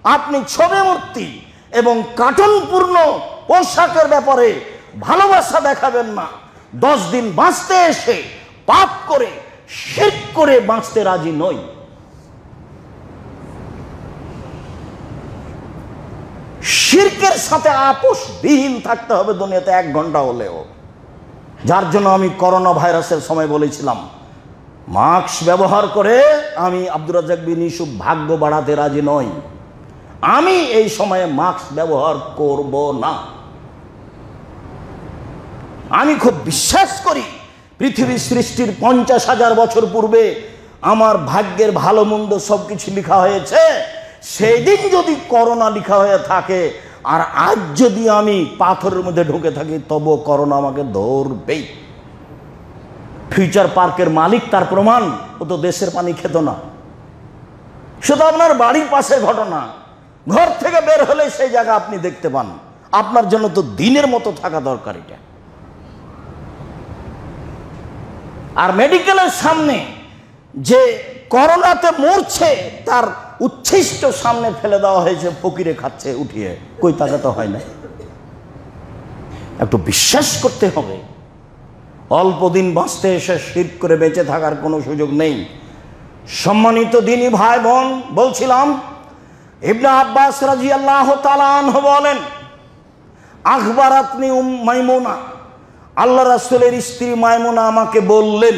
আপনি ছবি মূর্তি এবং কার্টুনপূর্ণ পোশাকের ব্যাপারে ভালোবাসা দেখাবেন না। 10 দিন বাঁচতে এসে পাপ করে শিরক করে বাঁচতে রাজি নই। শিরকের সাথে আপোষবিহীন থাকতে হবে দুনিয়াতে 1 ঘন্টা হলেও। যার জন্য আমি করোনা ভাইরাসের সময় বলেছিলাম, মাস্ক ব্যবহার করে আমি আব্দুর রাজ্জাক বিন ইউসুফ ভাগ্য বাড়াতে রাজি নই। আমি এই সময়ে মাস্ক ব্যবহার করব না। আমি খুব বিশ্বাস করি পৃথিবী সৃষ্টির 50,000 বছর পূর্বে আমার ভাগ্যের ভালো মন্দ সবকিছু লেখা হয়েছে। সেই দিন যদি করোনা লেখা হয়ে থাকে আর আজ যদি আমি পাথরের মধ্যে ঢুকে থাকি, তবু করোনা আমাকে ধরবেই। ফিউচার পার্কের মালিক তার প্রমাণ। ও তো দেশের পানি খেত না। সেটা আপনার বাড়ির পাশে ঘটনা। ঘর থেকে বের হলে সেই জায়গা আপনি দেখতে পান। আপনার জন্য তো দিনের মতো থাকা দরকার এটা। আর মেডিকেলের সামনে যে করোনাতে মরছে তার উচ্ছিষ্ট সামনে ফেলে দেওয়া হয়েছে, ফকিরে খাচ্ছে উঠিয়ে। কই টাকা তো হয় না। একটু বিশ্বাস করতে হবে। অল্প দিন বাঁচতে এসে শিরক করে বেঁচে থাকার কোনো সুযোগ নেই। সম্মানিত দিনী ভাই বোন, বলছিলাম ইবনে আব্বাস রাদিয়াল্লাহু তাআলা আনহু বলেন, আখবারাতনি মাইমুনা, আল্লাহ রাসূলের স্ত্রী মাইমুনা আমাকে বললেন,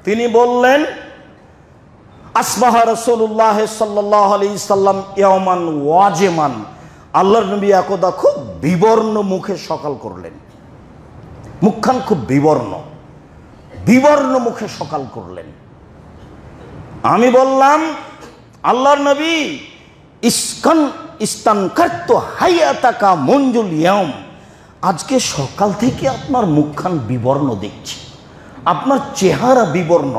তিনি বললেন, আসবাহা রাসূলুল্লাহ সাল্লাল্লাহু আলাইহি সাল্লাম ইয়াওমান ওয়াজিমান, আল্লাহর নবী একদা খুব বিবর্ণ মুখে সকাল করলেন। মুখখান খুব বিবর্ণ মুখে সকাল করলেন। আমি বললাম, আল্লাহর নবী, ইস্তানকারতু হায়াতাকা মুনজুল ইয়াউম, আজকে সকাল থেকে আপনার মুখখান বিবর্ণ দেখছি, আপনার চেহারা বিবর্ণ,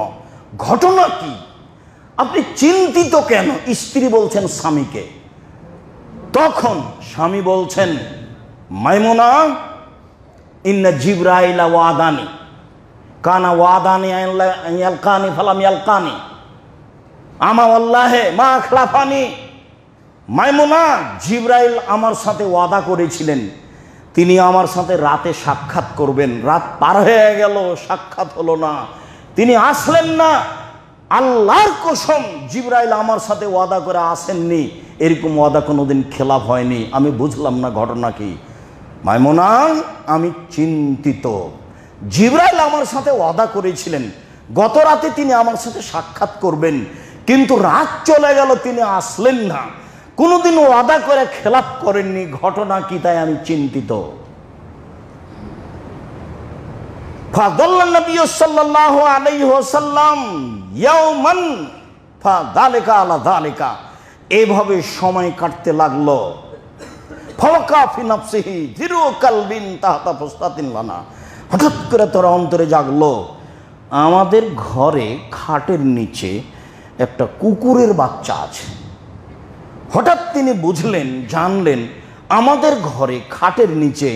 ঘটনা কি? আপনি চিন্তিত কেন? স্ত্রী বলছেন স্বামীকে। তখন স্বামী বলছেন, মাইমুনা, ইন্না জিবরাইলা ওয়াদানি কানা ওয়াদানি ইয়ালকানি ফালাম ইয়ালকানি আমা আল্লাহে মা খলাফানি। মাইমুনা, জিবরাইল আমার সাথে ওয়াদা করেছিলেন, তিনি আমার সাথে রাতে সাক্ষাৎ করবেন। রাত পার হয়ে গেল, সাক্ষাৎ হলো না, তিনি আসলেন না। আল্লাহর কসম, জিবরাইল আমার সাথে ওয়াদা করে আসেননি। এরকম ওয়াদা কোনোদিন খেলাফ হয়নি। আমি বুঝলাম না ঘটনা কি। মাইমুনা, আমি চিন্তিত। জিবরাইল আমার সাথে ওয়াদা করেছিলেন গত রাতে তিনি আমার সাথে সাক্ষাৎ করবেন, কিন্তু রাত চলে গেল, তিনি আসলেন না। কোনোদিন ওয়াদা করে খেলাফ করেননি, ঘটনা কি? তাই আমি চিন্তিত। ফাদাল্লান নবী সাল্লাল্লাহু আলাইহি ওয়াসাল্লাম ইয়াওমান ফাযালিকা আলা যালিকা, এভাবে সময় কাটতে লাগলো। ফাওয়াকা ফি নাফসিহি জিরু কালবিন তাহতা ফুসতাতিন লানা, হঠাৎ করে তোর অন্তরে জাগলো, আমাদের ঘরে খাটের নিচে একটা কুকুরের বাচ্চা আছে। হঠাৎ তিনি বুঝলেন, জানলেন, আমাদের ঘরে খাটের নিচে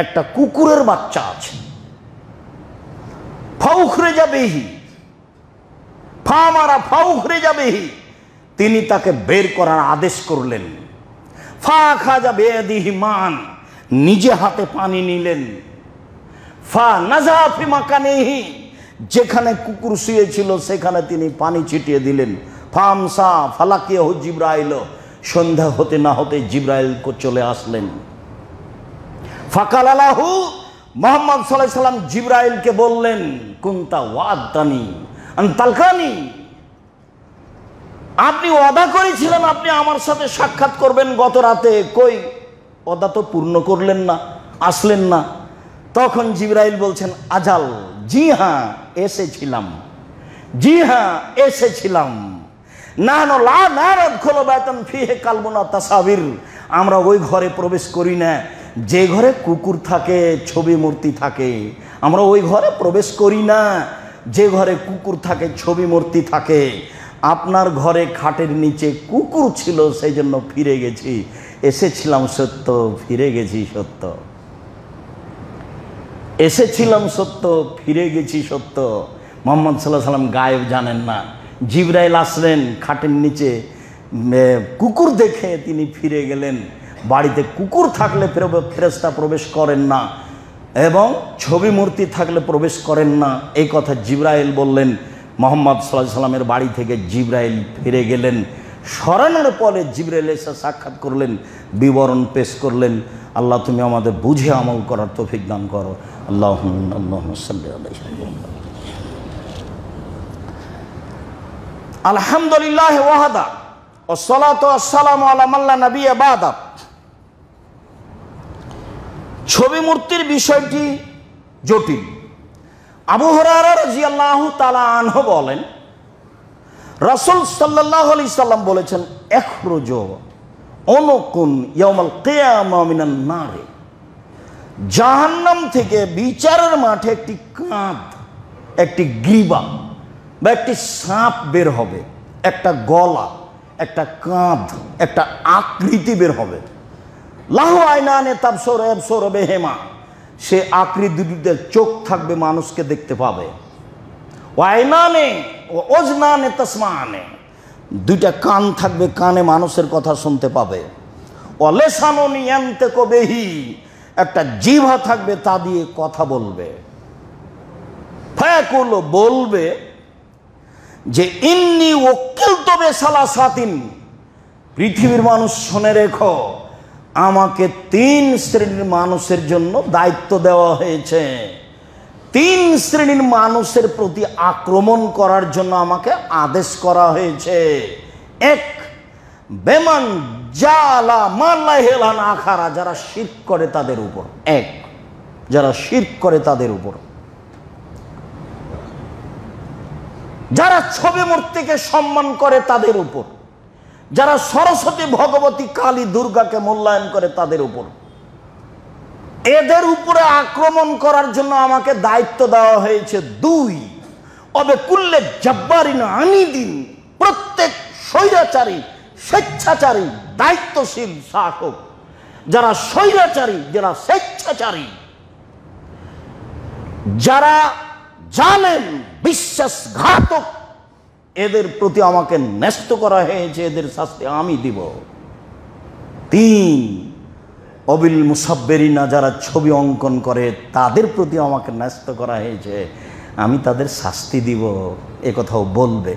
একটা কুকুরের বাচ্চা আছে। ফাউখরে যাবেহি ফামারা ফাউখরে যাবেহি, তিনি তাকে বের করার আদেশ করলেন। ফা খাজা বেয়াদিহি মান, নিজে হাতে পানি নিলেন। ফা নাজা ফি মাকানিহি, যেখানে কুকুর শুয়েছিল সেখানে তিনি পানি ছিটিয়ে দিলেন। ফামসা ফালাকিয়াহু জিবরাইল, সন্ধ্যা হতে না হতে জিবরাইল চলে আসলেন। ফাকালালাহু, মুহাম্মদ সাল্লাল্লাহু আলাইহি সাল্লাম জিবরাইলকে বললেন, কুনতা ওয়াদানি আনতালকানি, আপনি ওয়াদা করেছিলেন আপনি আমার সাথে সাক্ষাৎ করবেন গত রাতে, কই ওয়াদা তো পূর্ণ করলেন না, আসলেন না। তখন জিবরাইল বলছেন, আজাল, জি হ্যাঁ এসেছিলাম, জি হ্যাঁ এসেছিলাম। নাহনু লা নাদখুলু বাইতান ফিহি কালবুন ওয়া তাসাবির, আমরা ওই ঘরে প্রবেশ করি না যে ঘরে কুকুর থাকে, ছবি মূর্তি থাকে। আমরা ওই ঘরে প্রবেশ করি না যে ঘরে কুকুর থাকে, ছবি মূর্তি থাকে। আপনার ঘরে খাটের নিচে কুকুর ছিল, সেই জন্য ফিরে গেছি। এসেছিলাম সত্য, ফিরে গেছি সত্য। এসেছিলাম সত্য, ফিরে গেছি সত্য। মুহাম্মদ সাল্লাল্লাহু আলাইহি সাল্লাম গায়েব জানেন না। জিবরাইল আসলেন খাটের নিচে, কুকুর দেখে তিনি ফিরে গেলেন। বাড়িতে কুকুর থাকলে ফেরেশতা প্রবেশ করেন না এবং ছবি মূর্তি থাকলে প্রবেশ করেন না, এই কথা জিবরাইল বললেন। মুহাম্মদ সাল্লাল্লাহু আলাইহি সাল্লামের বাড়ি থেকে জিবরাইল ফিরে গেলেন। সরানোর পরে জিবরাইল এসে সাক্ষাৎ করলেন, বিবরণ পেশ করলেন। আল্লাহ তুমি আমাদের বুঝে আমল করার তৌফিক দান করো। আল্লাহুম্মা সাল্লি আলাইহি। আলহামদুলিল্লাহ ওয়াহদা ওয়াসসালাতু ওয়াসসালামু আলা মান লা নাবিয়্যা বা'দা। ছবি মূর্তির বিষয়টি জটিল। আবু হুরায়রা রাদিয়াল্লাহু তাআলা আনহু বলেন, রাসূল সাল্লাল্লাহু আলাইহি সাল্লাম বলেছেন, ইখরুজু উনুকুন ইয়াউমাল কিয়ামা মিনান নার। জাহান্নাম থেকে বিচারের মাঠে একটি কাঁধ, একটি গ্রীবা বা একটি সাপ বের হবে, একটা গলা, একটা কাঁধ, একটা আকৃতি বের হবে। লাহু আইনানে তাবসুর আবসুর বিহিমা, সে আকৃতি দুটিতে চোখ থাকবে, মানুষকে দেখতে পাবে। ওয়াইনানে ও ওজনানে তাসমানে, দুইটা কান থাকবে, কানে মানুষের কথা শুনতে পাবে। ও লিসানুন ইয়ানতিকু বিহি, একটা জিহ্বা থাকবে, তা দিয়ে কথা বলবে। ফায়াকুল, বলবে যে ইন্নী ওয়াক্কিলতু বিসালাসাতিন, পৃথিবীর মানুষ শুনে রেখো, আমাকে 3 শ্রেণীর মানুষের জন্য দায়িত্ব দেওয়া হয়েছে। 3 শ্রেণীর মানুষের প্রতি আক্রমণ করার জন্য আমাকে আদেশ করা হয়েছে। 1, বেমান জালা মাল্লাহিলান আখারা, যারা শিরক করে তাদের উপর। 1, যারা শিরক করে তাদের উপর। যারা ছবি মূর্তিকে সম্মান করে তাদের উপর। যারা সরস্বতী, ভগবতী, কালী, দুর্গাকে মূল্যায়ন করে তাদের উপর। এদের উপরে আক্রমণ করার জন্য আমাকে দায়িত্ব দেওয়া হয়েছে। 2, অবে কুল্লে জাব্বারিন আনিদিন, প্রত্যেক স্বৈরাচারী, স্বেচ্ছাচারী, দায়িত্বশীল শাসক, যারা স্বৈরাচারী, যারা স্বেচ্ছাচারী, যারা জালেম, বিশ্বাসঘাতক, এদের প্রতি আমাকে ন্যস্ত করা হয়েছে, এদের শাস্তি আমি দিব। 3, অবিল মুসাব্বিরিনা, যারা ছবি অঙ্কন করে তাদের প্রতি আমাকে ন্যস্ত করা হয়েছে, আমি তাদের শাস্তি দিব। এ কথাও বলবে।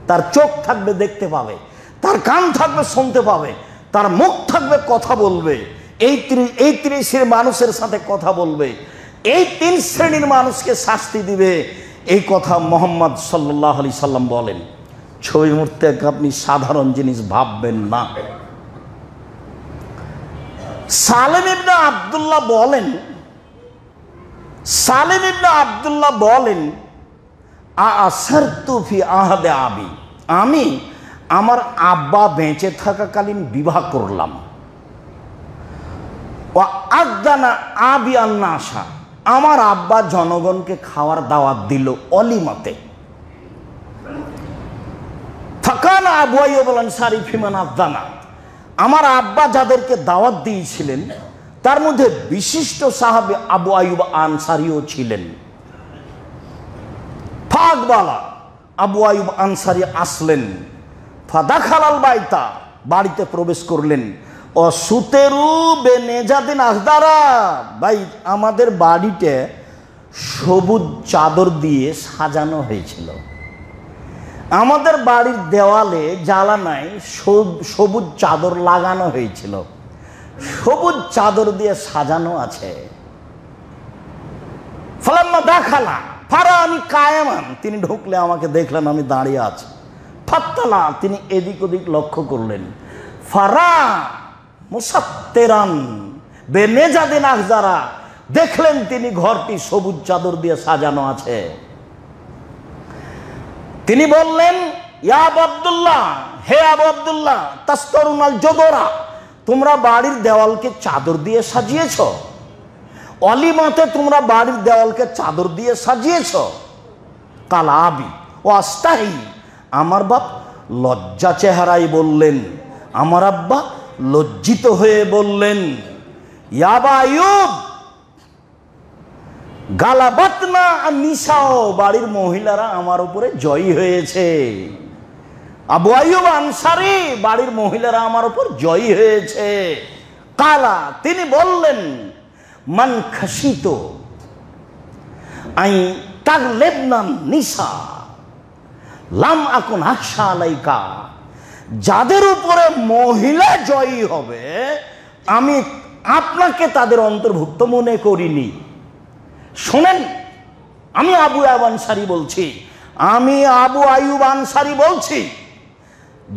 তার চোখ থাকবে, দেখতে পাবে, তার কান থাকবে, শুনতে পাবে, তার মুখ থাকবে, কথা বলবে। এই 30 মানুষের সাথে কথা বলবে। এই 3 শ্রেণীর মানুষকে শাস্তি দিবে, এই কথা মুহাম্মদ সাল্লাল্লাহু আলাইহি সাল্লাম বলেন। ছবি মূর্তিকে আপনি সাধারণ জিনিস ভাববেন না। সালেম ইবনে আব্দুল্লাহ বলেন, আসারতু ফি আহাদে আবি, আমি আমার আব্বা বেঁচে থাকাকালীন বিবাহ করলাম। ও আদানা আবি আন্নাসা, আমার আব্বা জনগণকে খাওয়ার দাওয়াত দিল অলিমাতে। ফাকানা আবু আইয়ুব আল-আনসারী ফিমান আদানা, আমার আব্বা যাদেরকে দাওয়াত দিয়েছিলেন তার মধ্যে বিশিষ্ট সাহাবী আবু আইয়ুব আনসারীও ছিলেন। ফাকবালা, আবু আইয়ুব আনসারী আসলেন। ফাদাখালাল বাইতা, বাড়িতে প্রবেশ করলেন। ও সুতেরু বেনেজাদিন আখদারা, ভাই আমাদের বাড়িতে সবুজ চাদর দিয়ে সাজানো হয়েছিল। আমাদের বাড়ির দেওয়ালে জ্বালানায় সবুজ চাদর লাগানো হয়েছিল, সবুজ চাদর দিয়ে সাজানো আছে। ফালাম্মা দাখালা ফারানি কায়ামান, তিনি ঢুকলে আমাকে দেখলেন আমি দাঁড়িয়ে আছি। ফাত্তালা, তিনি এদিক ওদিক লক্ষ্য করলেন। ফারা মুসাত্তেরান বেনেজাদিন আখজারা, দেখলেন তিনি ঘরটি সবুজ চাদর দিয়ে সাজানো আছে। তিনি বললেন, ইয়া আবু আব্দুল্লাহ, হে আবু আব্দুল্লাহ, তাস্তরুনাল জোদরা, তোমরা বাড়ির দেওয়ালকে চাদর দিয়ে সাজিয়েছ? অলিমাতে তোমরা বাড়ির দেওয়ালকে চাদর দিয়ে সাজিয়েছ? কাল আবি ও আস্তাহি, আমার বাপ লজ্জা চেহারায় বললেন, আমার আব্বা লজ্জিত হয়ে বললেন, ইয়া আবা আইয়ুব, গালাবাতনা নিসাও, বাড়ির মহিলারা আমার উপরে জয়ী হয়েছে। আবু আইয়ুব আনসারী, বাড়ির মহিলারা আমার উপর জয়ী হয়েছে। কালা, তিনি বললেন, মান খাসিত আই তাগলেবনা নিসা লাম আকুন আখশা আলাইকা, যাদের উপরে মহিলা জয়ী হবে আমি আপনাকে তাদের অন্তর্ভুক্ত মনে করিনি। শোনেন, আমি আবু আইয়ুব আনসারী বলছি, আমি আবু আইয়ুব আনসারী বলছি,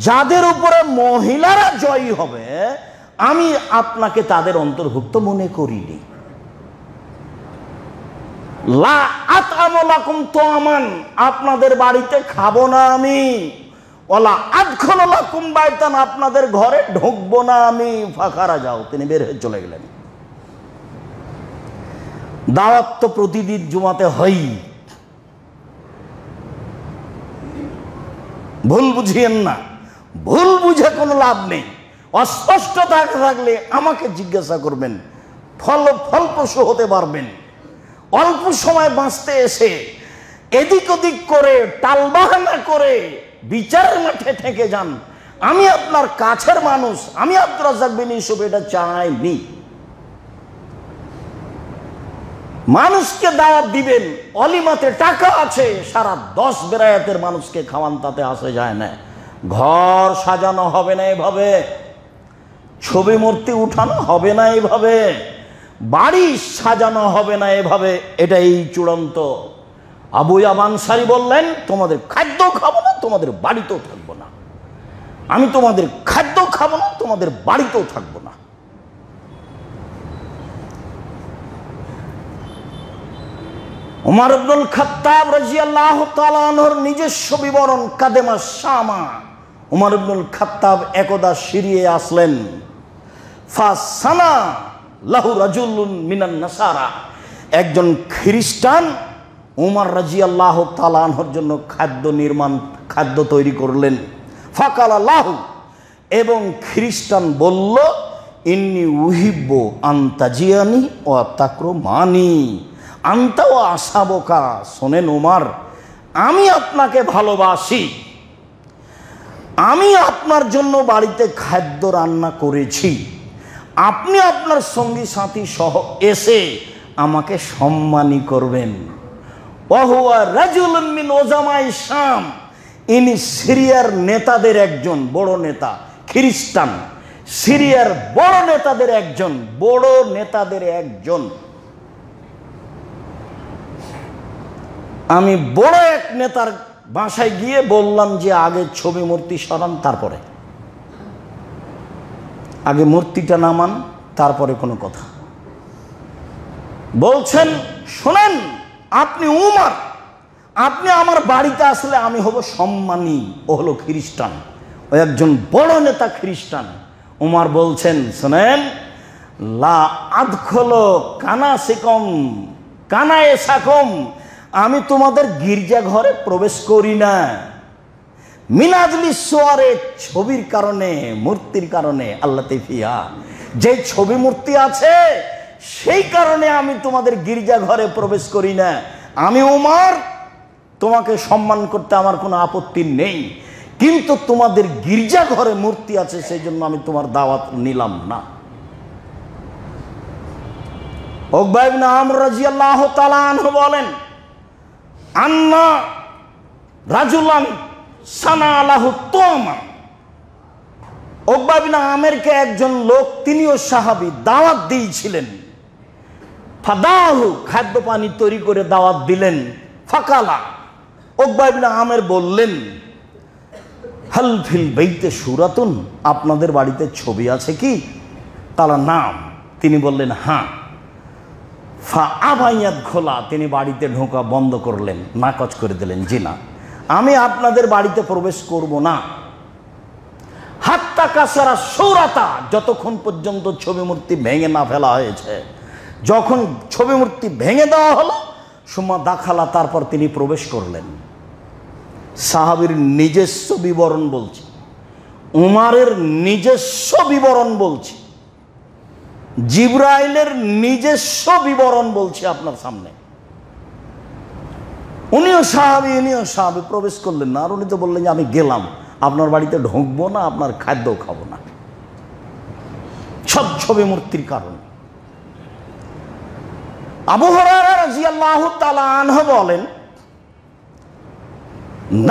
যাদের উপরে মহিলারা জয়ী হবে আমি আপনাকে তাদের অন্তর্ভুক্ত মনে করিনি। লা আতআমু লাকুম তাআমান, আপনাদের বাড়িতে খাবো না আমি। ওয়ালা আদখুলু লাকুম বাইতান, আপনাদের ঘরে ঢুকবো না আমি। ফাখারা যাও, তিনি বের হয়ে চলে গেলেন। দাওয়াত তো প্রতিদিন জুমাতে হই, ভুল বুঝিয়েন না, ভুল বুঝে কোনো লাভ নেই। অস্পষ্ট থাকলে আমাকে জিজ্ঞাসা করবেন, ফলপ্রসূ হতে পারবেন। অল্প সময় বাঁচতে এসে এদিক ওদিক করে টালবাহানা করে বিচারের মাঠে ঠেকে যান। আমি আপনার কাছের মানুষ, আমি আব্দুর রাজ্জাক বিন ইউসুফ এটা চাইনি। মানুষকে দাওয়াত দিবেন, অলিমাতে টাকা আছে, সারা 10 বেরায়াতের মানুষকে খাওয়ান, তাতে আসে যায় না। ঘর সাজানো হবে না এভাবে, ছবি মূর্তি উঠানো হবে না এভাবে, বাড়ি সাজানো হবে না এভাবে, এটাই চূড়ান্ত। আবু আইয়ুব আনসারী বললেন, তোমাদের খাদ্য খাবো না, তোমাদের বাড়িতেও থাকবো না। আমি তোমাদের খাদ্য খাবো না, তোমাদের বাড়িতেও থাকবো না। উমর ইবনুল খাত্তাব রাদিয়াল্লাহু তাআলা আনহুর নিজস্ব বিবরণ, কাদেমা শামা। উমর ইবনুল খাত্তাব একদা সিরিয়ে আসলেন। ফাসানা লাহু রাজুলুন মিনান নাসারা, একজন খ্রিস্টান উমর রাদিয়াল্লাহু তাআলা আনহুর জন্য খাদ্য তৈরি করলেন। ফাকালা লাহু, এবং খ্রিস্টান বলল, ইন্নী উহিব্বু আনতাজিয়ানি ওয়া তাকরুমানি আনতা ওয়া আসহাবুকা। শোনেন উমর, আমি আপনাকে ভালোবাসি, আমি আপনার জন্য বাড়িতে খাদ্য রান্না করেছি, আপনি আপনার সঙ্গী সাথী সহ এসে আমাকে সম্মানী করবেন। ওয়াহুয়া রাজুলুন মিন ওজামাই শাম, ইনি সিরিয়ার নেতাদের একজন, বড় নেতা, খ্রিস্টান, সিরিয়ার বড় নেতাদের একজন। আমি বড় এক নেতার বাসায় গিয়ে বললাম যে আগে ছবি মূর্তি সরান, তারপরে আগে মূর্তিটা নামান, তারপরে কোনো কথা। বলছেন, শোনেন, আপনি উমর, আপনি আমার বাড়িতে আসলে আমি হব সম্মানী। ও হলো খ্রিস্টান, ও একজন বড় নেতা খ্রিস্টান। উমর বলছেন, শোনেন, লা আদখুলু কানাসিকুম কানায়েসাকুম, আমি তোমাদের গির্জা ঘরে প্রবেশ করি না। মিনাজলি সোয়ারে, ছবির কারণে, মূর্তির কারণে, আল্লাহ তেফিয়া, যে ছবি মূর্তি আছে সেই কারণে আমি তোমাদের গির্জা ঘরে প্রবেশ করি না। আমি উমর, তোমাকে সম্মান করতে আমার কোনো আপত্তি নেই, কিন্তু তোমাদের গির্জা ঘরে মূর্তি আছে, সেই জন্য আমি তোমার দাওয়াত নিলাম না। উকবা ইবনে আমর রাদিয়াল্লাহু তাআলা আনহু বলেন, আন্না রাজুলান সানা আলাহু তামা, উকবা ইবনে আমেরকে একজন লোক, তিনিও সাহাবী, দাওয়াত দিয়েছিলেন। ফাদাহু, খাদ্য পানি তৈরি করে দাওয়াত দিলেন। ফাকালা, উকবা ইবনে আমের বললেন, হাল ফিল বাইতে সূরাতুন, আপনাদের বাড়িতে ছবি আছে কি? তারা নাম, তিনি বললেন হ্যাঁ। ফা আবাইয়াত খোলা, তিনি বাড়িতে ঢোকা বন্ধ করলেন, নাকচ করে দিলেন, জি না, আমি আপনাদের বাড়িতে প্রবেশ করব না। হাত্তা কাসারা সৌরাতা, যতক্ষণ পর্যন্ত ছবি মূর্তি ভেঙে না ফেলা হয়েছে। যখন ছবি মূর্তি ভেঙে দেওয়া হলো, সুম্মা দাখালা, তারপর তিনি প্রবেশ করলেন। সাহাবীর নিজস্ব বিবরণ বলছি, উমারের নিজস্ব বিবরণ বলছি, জিবরাইলের নিজস্ব বিবরণ বলছি আপনার সামনে। উনিও সাহাবী প্রবেশ করলেন না, আর উনি তো বললেন যে আমি গেলাম, আপনার বাড়িতে ঢুকবো না, আপনার খাদ্যও খাবো না। সব ছবি মূর্তির কারণ। আবু হুরায়রা রাদিয়াল্লাহু তাআলা আনহু বলেন,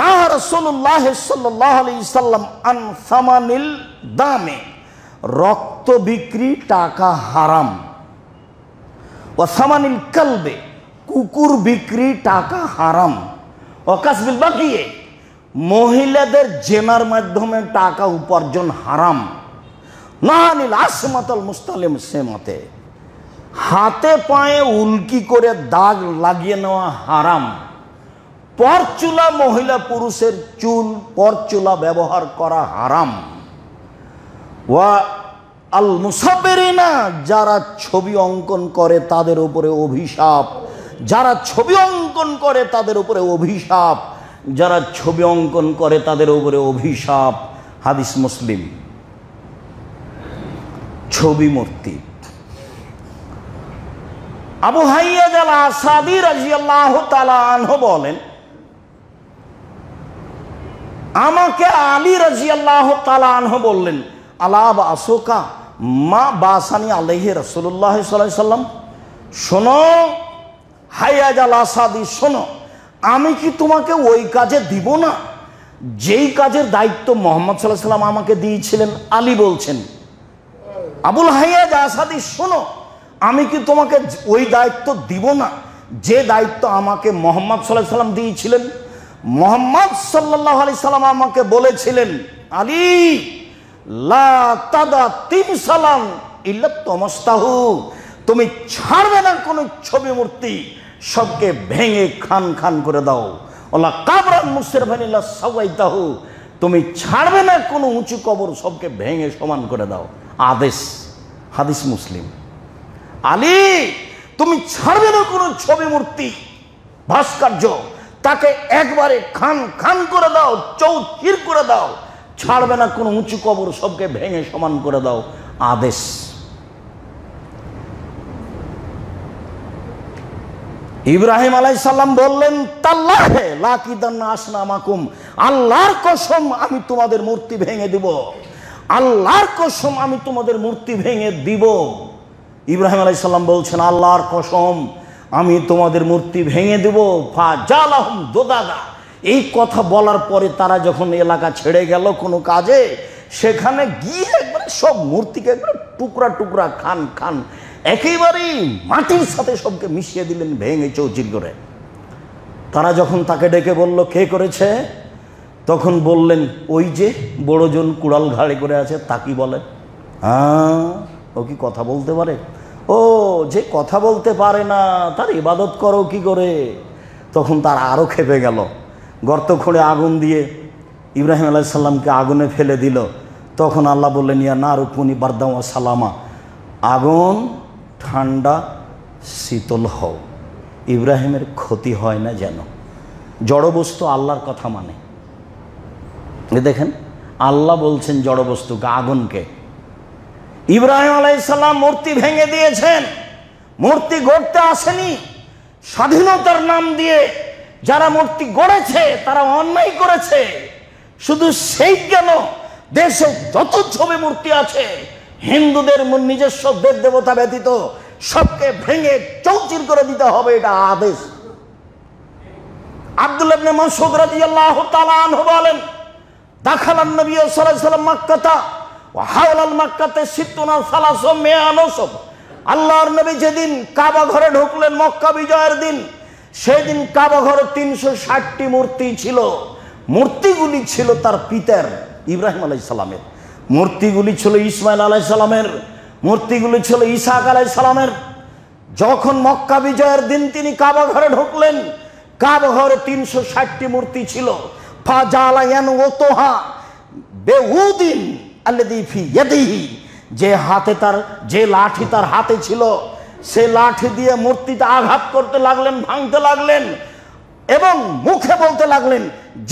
না রাসূলুল্লাহ সাল্লাল্লাহু আলাইহি সাল্লাম আন সামানিল দামে, রক্ত বিক্রি টাকা হারাম, ও সামানিল কালবে, কুকুর বিক্রি টাকা হারাম, ও কাসবিল বাকিয়ে, মহিলাদের জেনার মাধ্যমে টাকা উপার্জন হারাম, নাহানিল আসমাতাল মুস্তালিম সেমাতে, হাতে পায়ে উল্কি করে দাগ লাগিয়ে নেওয়া হারাম, পরচুলা মহিলা পুরুষের চুল পরচুলা ব্যবহার করা হারাম, ওয়া আল মুসাব্বিরিনা, যারা ছবি অঙ্কন করে তাদের উপরে অভিশাপ, যারা ছবি অঙ্কন করে তাদের উপরে অভিশাপ, যারা ছবি অঙ্কন করে তাদের উপরে অভিশাপ। হাদিস মুসলিম। ছবি মূর্তি। আবু হাইয়াজ আল আসাদি রাদিয়াল্লাহু তাআলা আনহু বলেন, আমাকে আলী রাদিয়াল্লাহু তাআলা আনহু বললেন, আলা বাসুকা মা বাসানি আলাইহি রাসূলুল্লাহ সাল্লাল্লাহু আলাইহি সাল্লাম, শোনো হাইয়াজ আল আসাদি, শোনো, আমি কি তোমাকে ওই কাজে দিব না যেই কাজের দায়িত্ব মুহাম্মদ সাল্লাল্লাহু আলাইহি সাল্লাম আমাকে দিয়েছিলেন? আলী বলছেন, আবুল হাইয়াজ আসাদি, শোনো, আমি কি তোমাকে ওই দায়িত্ব দিব না যে দায়িত্ব আমাকে মুহাম্মদ সাল্লাল্লাহু আলাইহি সাল্লাম দিয়েছিলেন? মুহাম্মদ সাল্লাল্লাহু আলাইহি সাল্লাম আমাকে বলেছিলেন, আলী লা তাদা তিমসালান ইল্লা তামাস্তাহু, তুমি ছাড়বে না কোনো ছবি মূর্তি, সবকে ভেঙে খান খান করে দাও। ওলা কাবরান মুসরিফান ইল্লা সাওয়াইতাহু, তুমি ছাড়বে না কোনো উঁচু কবর, সবকে ভেঙে সমান করে দাও। আদেশ। হাদিস মুসলিম। আলী, তুমি ছাড়বে না কোনো ছবি মূর্তি ভাস্কর্য, তাকে একবারে খান খান করে দাও, চৌচির করে দাও। ছাড়বে না কোনো উঁচু কবর, সবকে ভেঙে সমান করে দাও। আদেশ। ইব্রাহিম আলাইহিস সালাম বললেন, তাল্লাহে লাকিদান্না আসনামাকুম, আল্লাহর কসম আমি তোমাদের মূর্তি ভেঙে দিব, আল্লাহর কসম আমি তোমাদের মূর্তি ভেঙে দিব। ইব্রাহিম আলাইহিস সালাম বলছেন, আল্লাহর কসম আমি তোমাদের মূর্তি ভেঙে দেব। ফাজালাহুম দুদাদা, এই কথা বলার পরে তারা যখন এলাকা ছেড়ে গেল কোনো কাজে, সেখানে গিয়ে একবারে সব মূর্তিকে একবারে টুকরা টুকরা খান খান একেবারেই মাটির সাথে সবকে মিশিয়ে দিলেন, ভেঙে চৌচির করে। তারা যখন তাকে ডেকে বলল, কে করেছে? তখন বললেন, ওই যে বড়জন কুড়াল ঘাড়ে করে আছে, তা কি বলে? হ্যাঁ, ও কি কথা বলতে পারে? ও যে কথা বলতে পারে না, তার ইবাদত করো কি করে? তখন তারা আরও খেপে গেল, গর্ত খুঁড়ে আগুন দিয়ে ইব্রাহিম আলাইহিস সালামকে আগুনে ফেলে দিল। তখন আল্লাহ বললেন, ইয়া নারু কুনি বারদাম ওয়া সালামা, আগুন ঠান্ডা শীতল হও, ইব্রাহিমের ক্ষতি হয় না যেন। জড়বস্তু আল্লাহর কথা মানে। দেখেন, আল্লাহ বলছেন জড়বস্তুকে, আগুনকে। ইব্রাহিম আলাইহিস সালাম মূর্তি ভেঙে দিয়েছেন, মূর্তি গড়তে আসেনি। স্বাধীনতার নাম দিয়ে যারা মূর্তি গড়েছে তারা অন্যায় করেছে। শুধু সেই কেন, দেশে যত ছবি মূর্তি আছে হিন্দুদের নিজস্ব দেব দেবতা ব্যতীত সবকে ভেঙে চৌচির করে দিতে হবে, এটা আদেশ। আব্দুল্লাহ ইবনে মাসউদ রাদিয়াল্লাহু তাআলা আনহু বলেন, দাখালান নবী সাল্লাল্লাহু আলাইহি ওয়াসাল্লাম মক্কাতা ওয়া হাওলাল মাক্কাতে সিত্তুনা সালাসু মিয়া নসব। আল্লাহর নবী যেদিন কাবা ঘরে ঢুকলেন মক্কা বিজয়ের দিন, সেই দিন কাবা ঘরে 360টি মূর্তি ছিল। মূর্তিগুলি ছিল তার পিতার ইব্রাহিম আলাইহিস সালামের, মূর্তিগুলি ছিল ইসমাইল আলাইহিস সালামের, মূর্তিগুলি ছিল ইসহাক আলাইহিস সালামের। যখন মক্কা বিজয়ের দিন তিনি কাবা ঘরে ঢুকলেন, কাবা ঘরে 360টি মূর্তি ছিল। ফাজালা ইয়ানওতুহা বিউদিন আল্লাযী ফি ইয়াদিহি, যে হাতে তার, যে লাঠি তার হাতে ছিল, সে লাঠি দিয়ে মূর্তিতে আঘাত করতে লাগলেন, ভাঙতে লাগলেন এবং মুখে বলতে লাগলেন,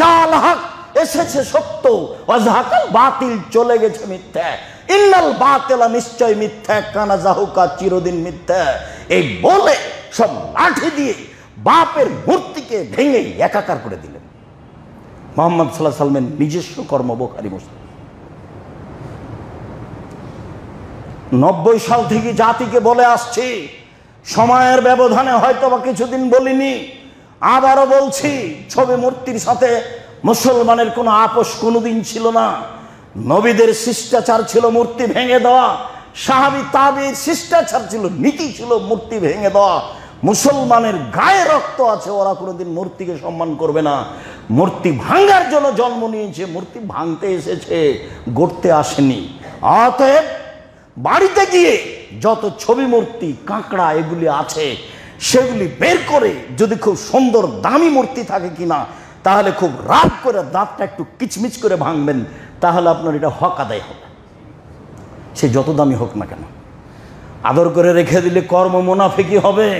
জাল হক, এসেছে সত্য, ওয়াজহাকাল বাতিল, চলে গেছে মিথ্যা, ইন্নাল বাতিলা, নিশ্চয় মিথ্যা, কানা জাহুকা, চিরদিন মিথ্যা। এই বলে সব লাঠি দিয়ে বাপের মূর্তিকে ভেঙে একাকার করে দিলেন। মুহাম্মদ সাল্লাল্লাহু আলাইহি ওয়াসাল্লামের নিজস্ব কর্ম, বুখারী মুসলিম। 90 সাল থেকে জাতিকে বলে আসছি, সময়ের ব্যবধানে হয়তো বা কিছুদিন বলিনি, আবারও বলছি, ছবি মূর্তির সাথে মুসলমানের কোনো আপোষ কোনোদিন ছিল না। নবীদের শিষ্টাচার ছিল মূর্তি ভেঙে দেওয়া, সাহাবী তাবেঈর শিষ্টাচার ছিল, নীতি ছিল মূর্তি ভেঙে দেওয়া। মুসলমানের গায়ে রক্ত আছে, ওরা কোনোদিন মূর্তিকে সম্মান করবে না। মূর্তি ভাঙার জন্য জন্ম নিয়েছে, মূর্তি ভাঙতে এসেছে, গড়তে আসেনি। অতএব বাড়িতে গিয়ে যত ছবি মূর্তি কাঁকড়া এগুলি আছে সেগুলি বের করে, যদি খুব সুন্দর দামি মূর্তি থাকে কিনা, তাহলে খুব রাগ করে দাঁতটা একটু কিচমিচ করে ভাঙবেন, তাহলে আপনার এটা হক আদায় হবে, সে যত দামি হোক না কেন। আদর করে রেখে দিলে কর্ম মুনাফিকি হবে,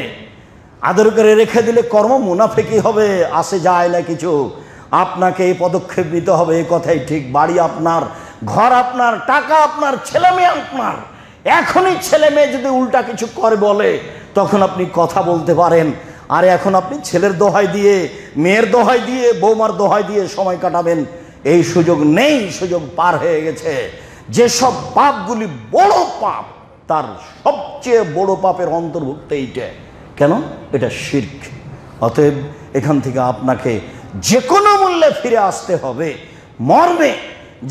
আদর করে রেখে দিলে কর্ম মুনাফিকি হবে, আসে যায় না কিছু। আপনাকে এই পদক্ষেপ নিতে হবে, এই কথাই ঠিক। বাড়ি আপনার, ঘর আপনার, টাকা আপনার, ছেলে মেয়ে আপনার। এখনই ছেলে মেয়ে যদি উল্টা কিছু করে বলে, তখন আপনি কথা বলতে পারেন। আর এখন আপনি ছেলের দোহাই দিয়ে, মেয়ের দোহাই দিয়ে, বৌমার দোহাই দিয়ে সময় কাটাবেন, এই সুযোগ নেই, সুযোগ পার হয়ে গেছে। যেসব পাপগুলি বড় পাপ, তার সবচেয়ে বড় পাপের অন্তর্ভুক্ত এইটা। কেন? এটা শিরক। অতএব এখান থেকে আপনাকে যে কোনো মূল্যে ফিরে আসতে হবে। মর্মে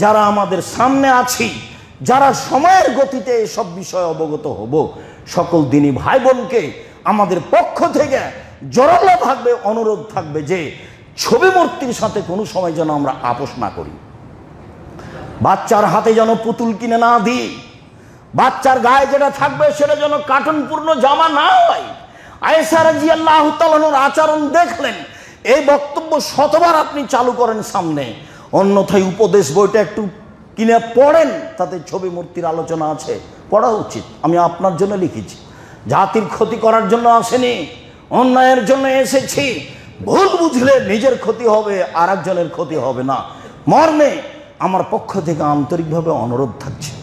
যারা আমাদের সামনে আছি, যারা সময়ের গতিতে এসব বিষয়ে অবগত হব, সকল দিনী ভাই বোনকে আমাদের পক্ষ থেকে জোরালো থাকবে, অনুরোধ থাকবে যে ছবি মূর্তির সাথে কোনো সময় যেন আমরা আপোষ না করি। বাচ্চার হাতে যেন পুতুল কিনে না দিই, বাচ্চার গায়ে যেটা থাকবে সেটা যেন কার্টুনপূর্ণ জামা না হয়। আয়েশা রাদিয়াল্লাহু তাআলার আচরণ দেখলেন, এই বক্তব্য শতবার আপনি চালু করেন সামনে, অন্যথায় উপদেশ বইটা একটু কিনে পড়েন, তাতে ছবি মূর্তির আলোচনা আছে, পড়া উচিত। আমি আপনার জন্য লিখেছি, জাতির ক্ষতি করার জন্য আসেনি, অন্যায়ের জন্য এসেছি। ভুল বুঝলে নিজের ক্ষতি হবে, আর একজনের ক্ষতি হবে না। মর্মে আমার পক্ষ থেকে আন্তরিকভাবে অনুরোধ থাকছে।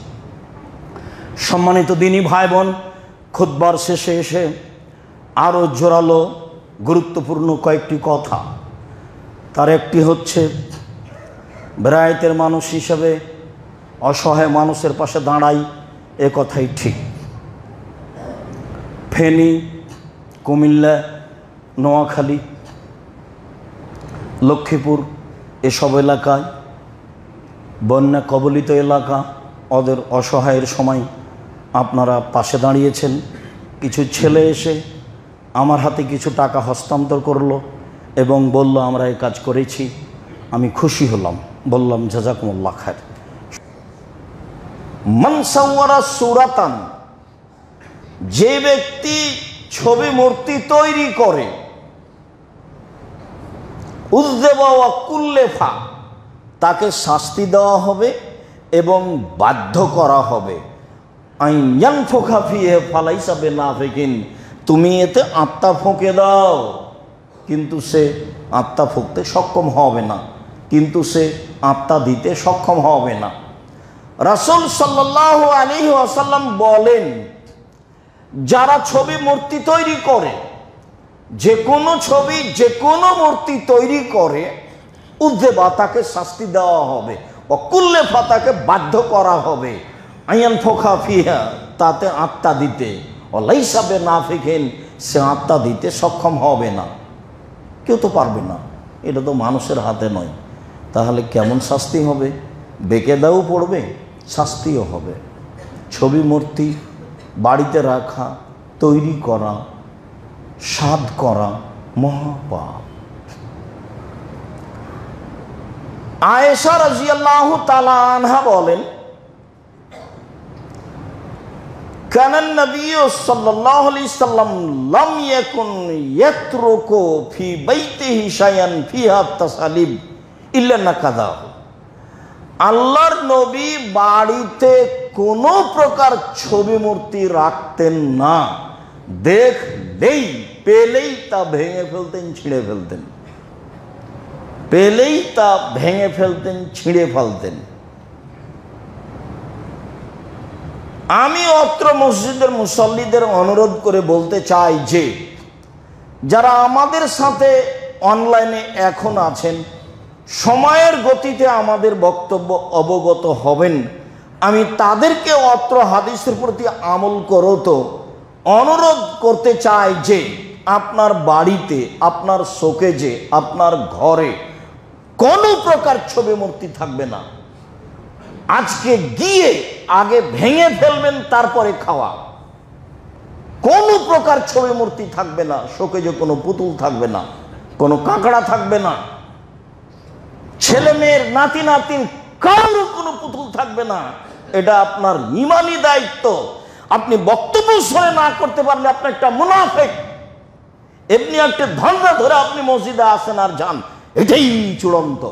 সম্মানিত দিনী ভাই বোন, খুতবার শেষে এসে আরও জোরালো গুরুত্বপূর্ণ কয়েকটি কথা। তার একটি হচ্ছে, বেরায়েতের মানুষ হিসেবে অসহায় মানুষের পাশে দাঁড়াই, এ কথাই ঠিক। ফেনী, কুমিল্লা, নোয়াখালী, লক্ষ্মীপুর এসব এলাকায়, বন্যা কবলিত এলাকা, ওদের অসহায়ের সময় আপনারা পাশে দাঁড়িয়েছেন। কিছু ছেলে এসে আমার হাতে কিছু টাকা হস্তান্তর করলো এবং বলল আমরা এই কাজ করেছি। আমি খুশি হলাম, বললাম জাযাকুমুল্লাহ খায়র। মান সাওয়ারা সূরাতান, যে ব্যক্তি ছবি মূর্তি তৈরি করে, উযযিবা ওয়া কুল্লিফা, তাকে শাস্তি দেওয়া হবে এবং বাধ্য করা হবে। আইন ইয়ানফুখা ফিহি ফালাইসা বিনাফিকিন, তুমি এতে আত্মা ফুঁকে দাও, কিন্তু সে আত্মা ফুঁকতে সক্ষম হবে না, কিন্তু সে আত্মা দিতে সক্ষম হবে না। রাসূল সাল্লাল্লাহু আলাইহি ওয়াসাল্লাম বলেন, যারা ছবি মূর্তি তৈরি করে, যে কোনো ছবি, যে কোনো মূর্তি তৈরি করে, উযযিবা, তাকে শাস্তি দেওয়া হবে, অকুল্লিফা, তাকে বাধ্য করা হবে, আইয়ানফুখা ফিহা, তাতে আত্মা দিতে, ওয়ালাইসা বিনাফিকিন, সে আত্মা দিতে সক্ষম হবে না। কেউ তো পারবে না, এটা তো মানুষের হাতে নয়। তাহলে কেমন শাস্তি হবে? বেকেদাও পড়বে, শাস্তিও হবে। ছবি মূর্তি বাড়িতে রাখা, তৈরি করা, সাধ করা মহাপাপ। আয়েশা রাদিয়াল্লাহু তাআলা আনহা বলেন, কানান নবী সাল্লাল্লাহু আলাইহি সাল্লাম লাম ইয়াকুন ইয়াতরুকু ফি বাইতিহি শাইআন ফিহা তাসালিব ইল্লা নাকাদাহু। আল্লাহর নবী বাড়িতে কোনো প্রকার ছবি মূর্তি রাখতেন না, দেখলেই, পেলেই তা ভেঙে ফেলতেন, ছিঁড়ে ফেলতেন, পেলেই তা ভেঙে ফেলতেন, ছিঁড়ে ফেলতেন। আমি অত্র মসজিদের মুসল্লিদের অনুরোধ করে বলতে চাই যে, যারা আমাদের সাথে অনলাইনে এখন আছেন, সময়ের গতিতে আমাদের বক্তব্য অবগত হবেন, আমি তাদেরকে অত্র হাদিসের প্রতি আমল করত অনুরোধ করতে চাই যে আপনার বাড়িতে, আপনার শোকেজে, আপনার ঘরে কোনো প্রকার ছবি মূর্তি থাকবে না। আজকে গিয়ে আগে ভেঙে ফেলবেন, তারপরে খাওয়া। কোনো প্রকার ছবি মূর্তি থাকবে না, শোকেজে কোনো পুতুল থাকবে না, কোনো কাঁকড়া থাকবে না, ছেলে মেয়ের নাতি নাতিন কারো কোনো পুতুল থাকবে না। এটা আপনার ঈমানি দায়িত্ব। আপনি বক্তব্য শুনে না করতে পারলে আপনি একটা মুনাফিক। এমনি একটা ধন্যা ধরে আপনি মসজিদে আসেন আর যান, এটাই চূড়ান্ত।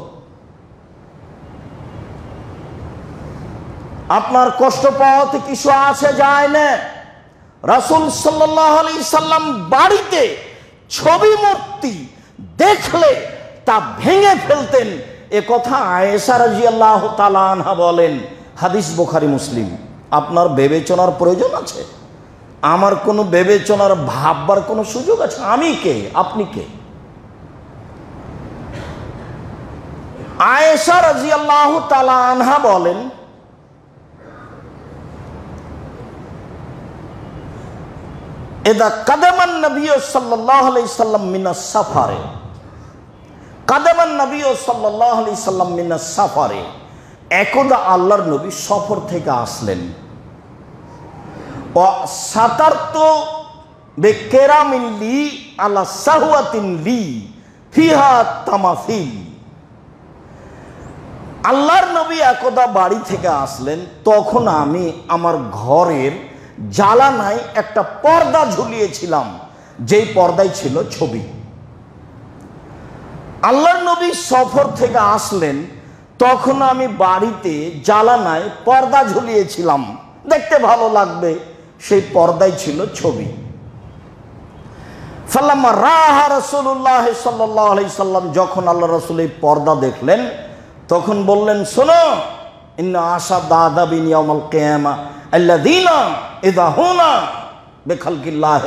আপনার কষ্ট পাওয়াতে কিছু আসে যায় না। রাসূল সাল্লাল্লাহু আলাইহি সাল্লাম বাড়িতে ছবি মূর্তি দেখলে তা ভেঙে ফেলতেন, এ কথা আয়েশা রাদিয়াল্লাহু তাআলা আনহা বলেন। হাদিস বুখারী মুসলিম। আপনার বিবেচনার প্রয়োজন আছে? আমার কোনো বিবেচনার ভাববার কোনো সুযোগ আছে? আমি কে, আপনি কে? আয়েশা রাদিয়াল্লাহু তাআলা আনহা বলেন, ইদা কাদামান নবী সাল্লাল্লাহু আলাইহি সাল্লাম মিনাস সাফারে, কাদামান নবী সাল্লাল্লাহু আলাইহি সাল্লাম মিনাস সাফারে, একদা আল্লাহর নবী সফর থেকে আসলেন। ও সাতারতু বিকেরামিন লি আলা সাহওয়াতিন লি ফিহা তামাসিল। আল্লাহর নবী একদা বাড়ি থেকে আসলেন, তখন আমি আমার ঘরের জানালায় একটা পর্দা ঝুলিয়েছিলাম, যেই পর্দায় ছিল ছবি। আল্লাহর নবী সফর থেকে আসলেন, তখন আমি বাড়িতে জানালায় পর্দা ঝুলিয়েছিলাম, দেখতে ভালো লাগবে, সেই পর্দায় ছিল ছবি। ফালাম্মা রাহা রাসূলুল্লাহ সাল্লাল্লাহু আলাইহি সাল্লাম, যখন আল্লাহ রাসূল এই পর্দা দেখলেন, তখন বললেন, শোনো, ইন্না আশাদ্দা আযাবিন ইয়াউমাল কিয়ামা আল্লাযীনা ইযা হুনা বিখালকিল্লাহ,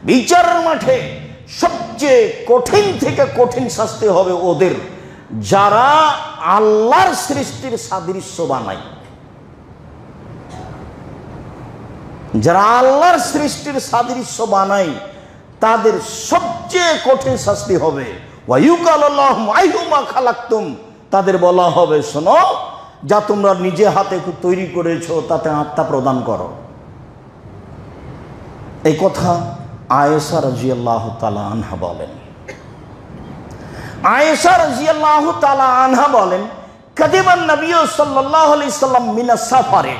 বিচারের মাঠে সবচেয়ে কঠিন থেকে কঠিন শাস্তি হবে ওদের যারা আল্লাহর সৃষ্টির সাদৃশ্য বানায়। যারা আল্লাহর সৃষ্টির সাদৃশ্য বানায় তাদের সবচেয়ে কঠিন শাস্তি হবে। ওয়ায়ুকালু লাহুম আইহুমা খালাকতুম, তাদের বলা হবে, শোনো, যা তোমরা নিজে হাতে তৈরি করেছো তাতে আত্মা প্রদান করো। এই কথা আয়েশা রাদিয়াল্লাহু তাআলা আনহা বলেন। আয়েশা রাদিয়াল্লাহু তাআলা আনহা বলেন, কাদিমান নবী সাল্লাল্লাহু আলাইহি সাল্লাম মিনাস সাফারে,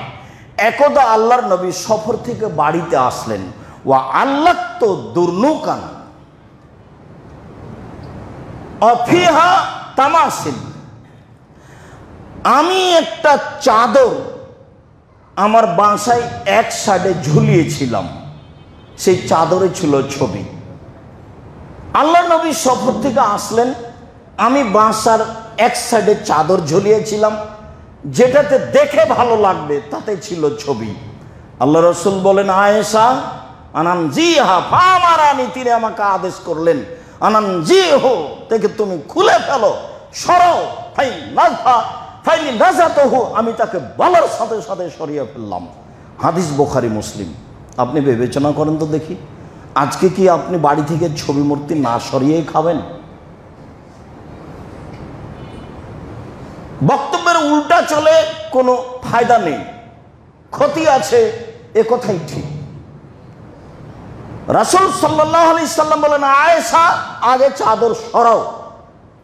একদা আল্লাহর নবী সফর থেকে বাড়িতে আসলেন। ওয়া আল্লাকতু দুরনুকান অফিহা তামাসিল, আমি একটা চাদর আমার বাসায় এক সাইডে ঝুলিয়েছিলাম, সেই চাদরে ছিল ছবি। আল্লাহ নবী সফর থেকে আসলেন, আমি বাসার এক সাইডে চাদর ঝুলিয়েছিলাম, যেটাতে দেখে ভালো লাগবে তাতে ছিল ছবি। আল্লাহ রাসূল বলেন, আয়েশা আনানজিহা ফামারানি, তিনি আমাকে আদেশ করলেন, আনানজিহু, থেকে তুমি খুলে ফেলো, সরাও, ফাই নাযফা ফাইনি নাযাতহু, আমি তাকে বলার সাথে সাথে সরিয়ে ফেললাম। হাদিস বুখারী মুসলিম। আপনি বিবেচনা করেন তো দেখি, আজকে কি আপনি বাড়ি থেকে ছবি মূর্তি না সরিয়েই খাবেন? বক্তব্যের উল্টা চলে কোনো ফায়দা নেই, ক্ষতি আছে, এ কথাই ঠিক। রাসূল সাল্লাল্লাহু আলাইহি সাল্লাম বলেন, আয়েশা আগে চাদর সরাও,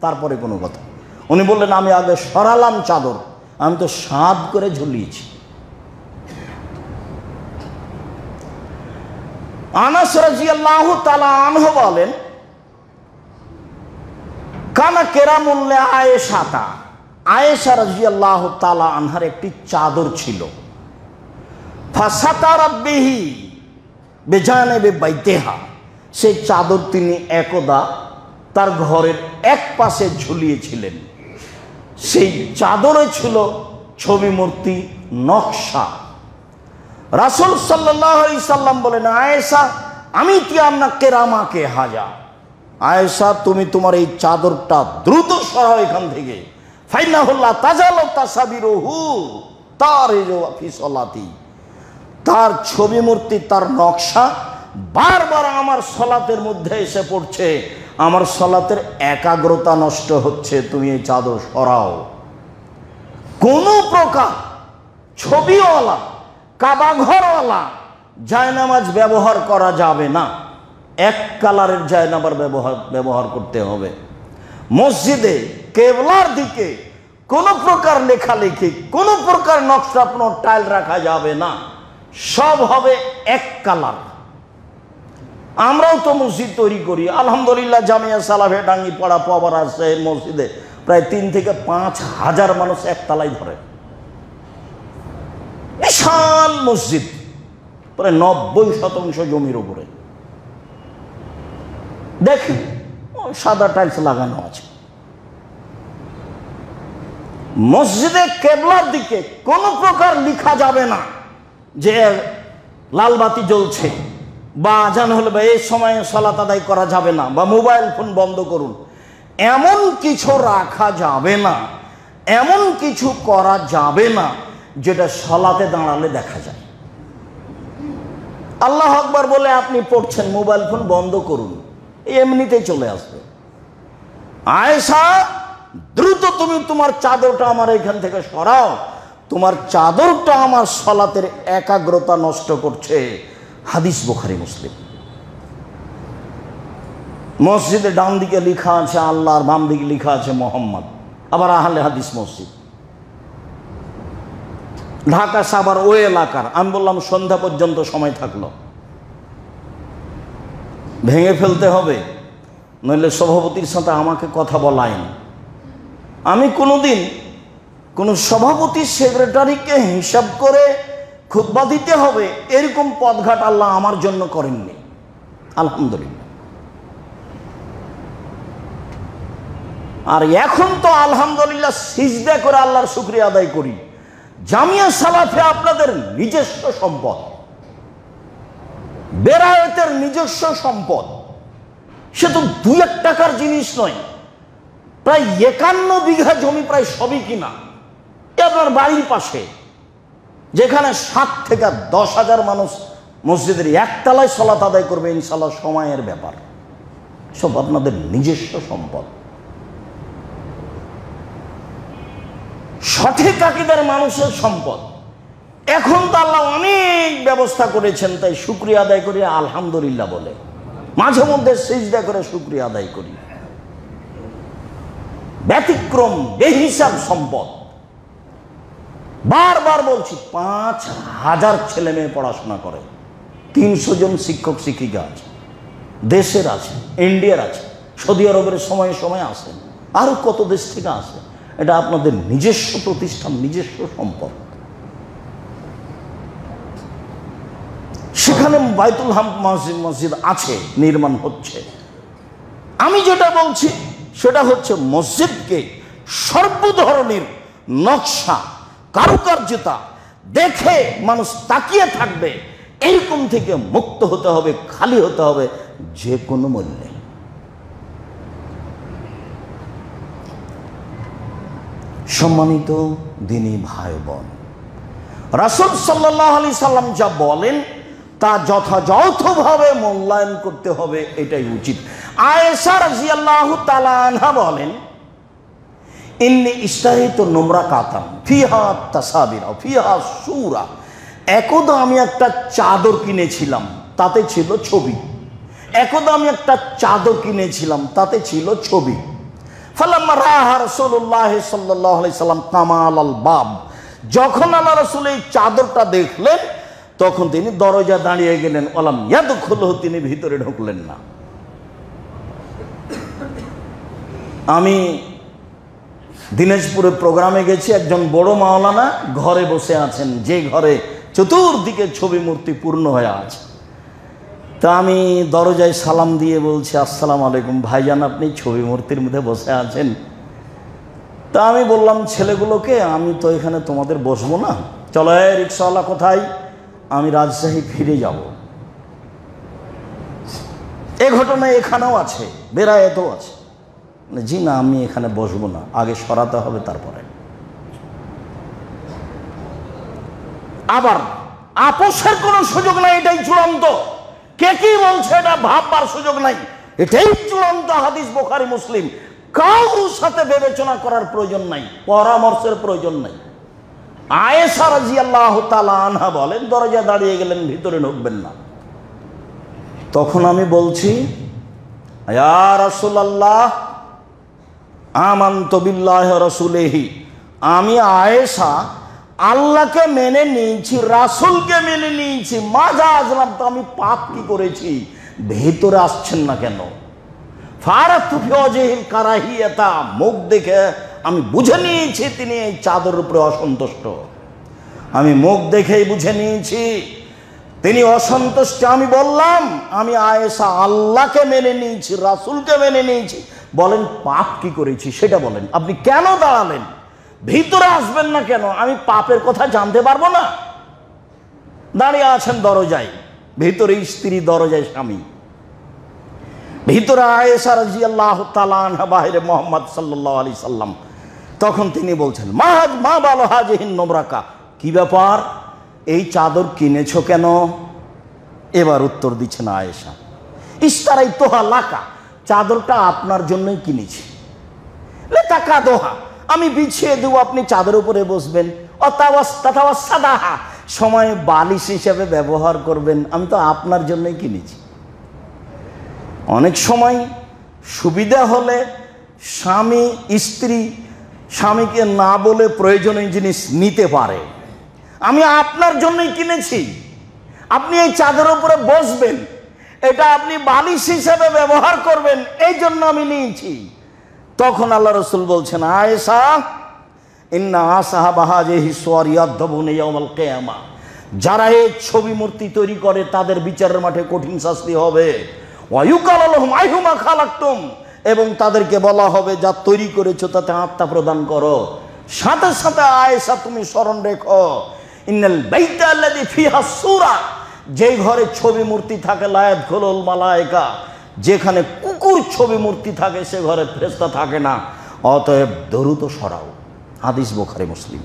তারপরে কোনো কথা। উনি বললেন, আমি আগে সরালাম চাদর, আমি তো সাদ করে ঝুলিয়েছি। আনাস রাদিয়াল্লাহু তাআলা আনহু বলেন, কানা কেরামুল্লে আয়েশাতা, আয়েশা রাদিয়াল্লাহু তাআলা আনহার একটি চাদর ছিল। ফাসাতারাত বিহি বিজানিবি বাইতিহা, সেই চাদর তিনি একদা তার ঘরের এক পাশে ঝুলিয়েছিলেন। সেই চাদরে ছিল ছবি মূর্তি নকশা। রাসূল সাল্লাল্লাহু আলাইহি সাল্লাম বলেন, আয়েশা আমি কি আপনাকে রামাকে হাজা, আয়েশা, তুমি তোমার এই চাদরটা দ্রুত সরাও এখান থেকে। ফাইনাহুল্লাহ তাজাল তাসাবিরুহু তার ফি সলাতি, তার ছবি মূর্তি, তার নকশা বারবার আমার সলাতের মধ্যে এসে পড়ছে, আমার সলাতের একাগ্রতা নষ্ট হচ্ছে, তুমি এই চাদর সরাও। কোন প্রকার ছবিওয়ালা কাবাঘরওয়ালা জায়নামাজ ব্যবহার করা যাবে না। এক কালারের জায়নামাজ ব্যবহার করতে হবে। মসজিদে কেবলার দিকে কোন প্রকার লেখালেখি, কোন প্রকার নকশাপনো টাইল রাখা যাবে না, সব হবে এক কালার। আমরাও তো মসজিদ তৈরি করি, আলহামদুলিল্লাহ জামিয়া সালাফে ডাঙ্গি পাড়া পাওয়ার আছে মসজিদে প্রায় 3 থেকে 5 হাজার মানুষ একতলায় ধরে, বিশাল মসজিদ, প্রায় 90% জমির উপরে। দেখেন সাদা টাইলস লাগানো আছে। মসজিদে কেবলার দিকে কোন প্রকার লেখা যাবে না যে লাল বাতি জ্বলছে, বা আজান হলে বা এই সময়ে সালাত আদায় করা যাবে না, বা মোবাইল ফোন বন্ধ করুন, এমন কিছু রাখা যাবে না, এমন কিছু করা যাবে না যেটা সালাতে দাঁড়ালে দেখা যায়। আল্লাহ আকবার বলে আপনি পড়ছেন, মোবাইল ফোন বন্ধ করুন, এমনিতেই চলে আসবে। আয়েশা, দ্রুত তুমি তোমার চাদরটা আমার এখান থেকে সরাও, তোমার চাদরটা আমার সালাতের একাগ্রতা নষ্ট করছে। হাদিস বুখারী মুসলিম। মসজিদে ডান দিকে লেখা আছে আল্লাহ, আর বাম দিকে লেখা আছে মোহাম্মদ, আবার আহলে হাদিস মসজিদ। ঢাকা সাভার ওই এলাকার। আমি বললাম সন্ধ্যা পর্যন্ত সময় থাকলো, ভেঙে ফেলতে হবে, নইলে সভাপতির সাথে আমাকে কথা বলাইন। আমি কোনোদিন কোন সভাপতি সেক্রেটারিকে হিসাব করে খুতবা দিতে হবে এরকম পথঘাট আল্লাহ আমার জন্য করেননি, আলহামদুলিল্লাহ। আর এখন তো আলহামদুলিল্লাহ সিজদা করে আল্লাহর শুকরিয়া আদায় করি, জামিয়া সালাফে আপনাদের নিজস্ব সম্পদ, বেরায়েতের নিজস্ব সম্পদ। সে তো 2-1 টাকার জিনিস নয়, প্রায় 51 বিঘা জমি, প্রায় সবই কিনা। আপনার বাড়ির পাশে, যেখানে 7 থেকে 10 হাজার মানুষ মসজিদের একতলায় সালাত আদায় করবে, ইনশাআল্লাহ সময়ের ব্যাপার, সব আপনাদের নিজস্ব সম্পদ। সঠিক আকীদার মানুষের সম্পদ। এখন তো আল্লাহ অনেক ব্যবস্থা করেছেন, তাই শুকরিয়া আদায় করি, আলহামদুলিল্লাহ বলে মাঝে মধ্যে সিজদা করে শুকরিয়া আদায় করি। ব্যতিক্রম বেহিসাব সম্পদ। বারবার বলছি, 5000 ছেলে মেয়ে পড়াশোনা করে, 300 জন শিক্ষক শিক্ষিকা আছে, দেশের আছে, ইন্ডিয়ার আছে, সৌদি আরবের সময়ে সময়ে আসেন, আরো কত দেশ থেকে আসে। এটা আপনাদের নিজস্ব প্রতিষ্ঠান, নিজস্ব সম্পদ। সেখানে বাইতুল হাম মসজিদ আছে, নির্মাণ হচ্ছে। আমি যেটা বলছি সেটা হচ্ছে মসজিদকে সর্ব ধরনের নকশা কারুকার্যতা দেখে মানুষ তাকিয়ে থাকবে, এরকম থেকে মুক্ত হতে হবে, খালি হতে হবে যে কোনো মূল্যে। সম্মানিত দিনী ভাই বোন, রাসূল সাল্লাল্লাহু আলাইহি সাল্লাম যা বলেন তা যথাযথভাবে মূল্যায়ন করতে হবে, এটাই উচিত। আয়েশা রাদিয়াল্লাহু তাআলা আনহা বলেন, ইন্নী ইশতারিতু নুমরাকাতান ফিহা তাসাবির ফিহা সূরা। একদা আমি একটা চাদর কিনেছিলাম, তাতে ছিল ছবি। একদা আমি একটা চাদর কিনেছিলাম, তাতে ছিল ছবি। ফালাম্মা রাহা রাসূলুল্লাহ সাল্লাল্লাহু আলাইহি সাল্লাম কামাল আল বাব, যখন আল্লাহ রাসূল এই চাদরটা দেখলেন তখন তিনি দরজা দাঁড়িয়ে গেলেন, ওয়ালাম ইয়াদখুলহু, তিনি ভিতরে ঢুকলেন না। আমি দিনাজপুরে প্রোগ্রামে গেছি, একজন বড় মাওলানা ঘরে বসে আছেন, যে ঘরে চতুর্দিকে ছবি মূর্তি পূর্ণ হয়ে আছে। তা আমি দরজায় সালাম দিয়ে বলছি, আসসালামু আলাইকুম ভাইজান, আপনি ছবি মূর্তির মধ্যে বসে আছেন। তা আমি বললাম ছেলেগুলোকে, আমি তো এখানে তোমাদের বসবো না, চলো রিক্সাওয়ালা কোথায়, আমি রাজশাহী ফিরে যাব। এ ঘটনা এখানেও আছে, বেরায়েতেও আছে। জি না, আমি এখানে বসবো না, আগে সরাতে হবে তারপরে। আবার আপোষের কোনো সুযোগ নাই, এটাই চূড়ান্ত। কে কি বলছে এটা ভাববার সুযোগ নাই, এটাই চূড়ান্ত হাদিস, বুখারী মুসলিম। কারোর সাথে বিবেচনা করার প্রয়োজন নাই, পরামর্শের প্রয়োজন নাই। আয়েশা রাদিয়াল্লাহু তাআলা আনহা বলেন, দরজায় দাঁড়িয়ে গেলেন, ভিতরে ঢুকবেন না। তখন আমি বলছি, ইয়া রাসূলুল্লাহ আমানতু বিল্লাহি ওয়া রাসূলিহি, আমি আয়েশা আল্লাহকে মেনে নিয়েছি, রাসূলকে মেনে নিয়েছি, মাজা আজলাম, তো আমি পাপ কি করেছি, ভেতরে আসছেন না কেন? ফারাতু ফি ওয়াজহিল কারাহিয়াতা, মুখ দেখে আমি বুঝে নিয়েছি তিনি এই চাদরের উপরে অসন্তুষ্ট। আমি মুখ দেখেই বুঝে নিয়েছি তিনি অসন্তুষ্ট। আমি বললাম, আমি আয়েশা আল্লাহকে মেনে নিয়েছি, রাসূলকে মেনে নিয়েছি, বলেন পাপ কি করেছি সেটা বলেন। আপনি কেন দাঁড়ালেন, ভিতরে আসবেন না কেন? আমি পাপের কথা জানতে পারবো না? দাঁড়িয়ে আছেন দরজায়, ভিতরে স্ত্রী, দরজায় স্বামী, ভিতরে আয়েশা রাদিয়াল্লাহু তাআলা আনহা, বাহিরে মুহাম্মদ সাল্লাল্লাহু আলাইহি সাল্লাম। তখন তিনি বলছেন, মা বালো হাজিহিন নোমরাকা, কি ব্যাপার, এই চাদর কিনেছো কেন? এবার উত্তর দিচ্ছেন আয়েশা, ইস্তারাই তোহা লাকা, চাদরটা আপনার জন্যই কিনেছি। লেতাকা দোহা, আমি বিছিয়ে দেবো, আপনি চাদর উপরে বসবেন। অতাওয়াস্তাদাহা, সময় বালিশ হিসেবে ব্যবহার করবেন, আমি তো আপনার জন্যই কিনেছি। অনেক সময় সুবিধা হলে স্বামী স্ত্রী স্বামীকে না বলে প্রয়োজনীয় জিনিস নিতে পারে। আমি আপনার জন্যই কিনেছি, আপনি এই চাদর উপরে বসবেন, এটা আপনি বালিশ হিসেবে ব্যবহার করবেন, এই জন্য আমি নিয়েছি। তখন আল্লাহ রাসূল বলছেন, আয়েশা ইন্না আসহাবা হাযিহি সুওয়ার ইয়াদবুনা ইয়াউমাল কিয়ামা, যারা এই ছবি মূর্তি তৈরি করে তাদের বিচারের মাঠে কঠিন শাস্তি হবে। ওয়া ইউকালু লাহুম আইহুমা খালাকতুম, এবং তাদেরকে বলা হবে যা তৈরি করেছো তাতে আত্মা প্রদান করো। সাথে সাথে আয়েশা তুমি স্মরণ রেখো, ইন্নাল বাইতা আল্লাযী ফিহা সূরা, যেই ঘরে ছবি মূর্তি থাকে, লা ইয়াদখুলুল মালায়েকা, যেখানে কুকুর ছবি মূর্তি থাকে সে ঘরে ফেরেশতা থাকে না, অতএব দ্রুত সরাও। হাদিস বুখারী মুসলিম।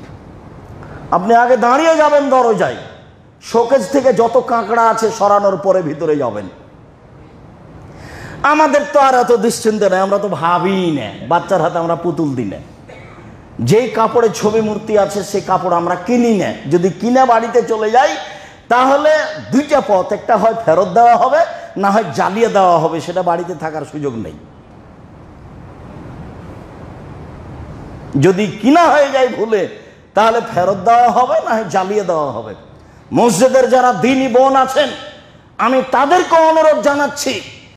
আপনি আগে দাঁড়িয়ে যাবেন দরজায়, শোকেস থেকে যত কাঁকড়া আছে সরানোর পরে ভিতরে যাবেন। আমাদের তো আর এত দুশ্চিন্তা নেই, আমরা তো ভাবি না, বাচ্চার হাতে আমরা পুতুল দিই না। যেই কাপড়ে ছবি মূর্তি আছে সেই কাপড় আমরা কিনি না। যদি কিনে বাড়িতে চলে যাই তাহলে দুইটা পথ, একটা হয় ফেরত দেওয়া হবে, না হয় জ্বালিয়ে দেওয়া হবে, সেটা বাড়িতে থাকার সুযোগ নেই। যদি কিনা হয়ে যায় ভুলে, তাহলে ফেরত দেওয়া হবে, না হয় জ্বালিয়ে দেওয়া হবে। মসজিদের যারা দ্বীনি বোন আছেন, আমি তাদেরকে অনুরোধ জানাচ্ছি,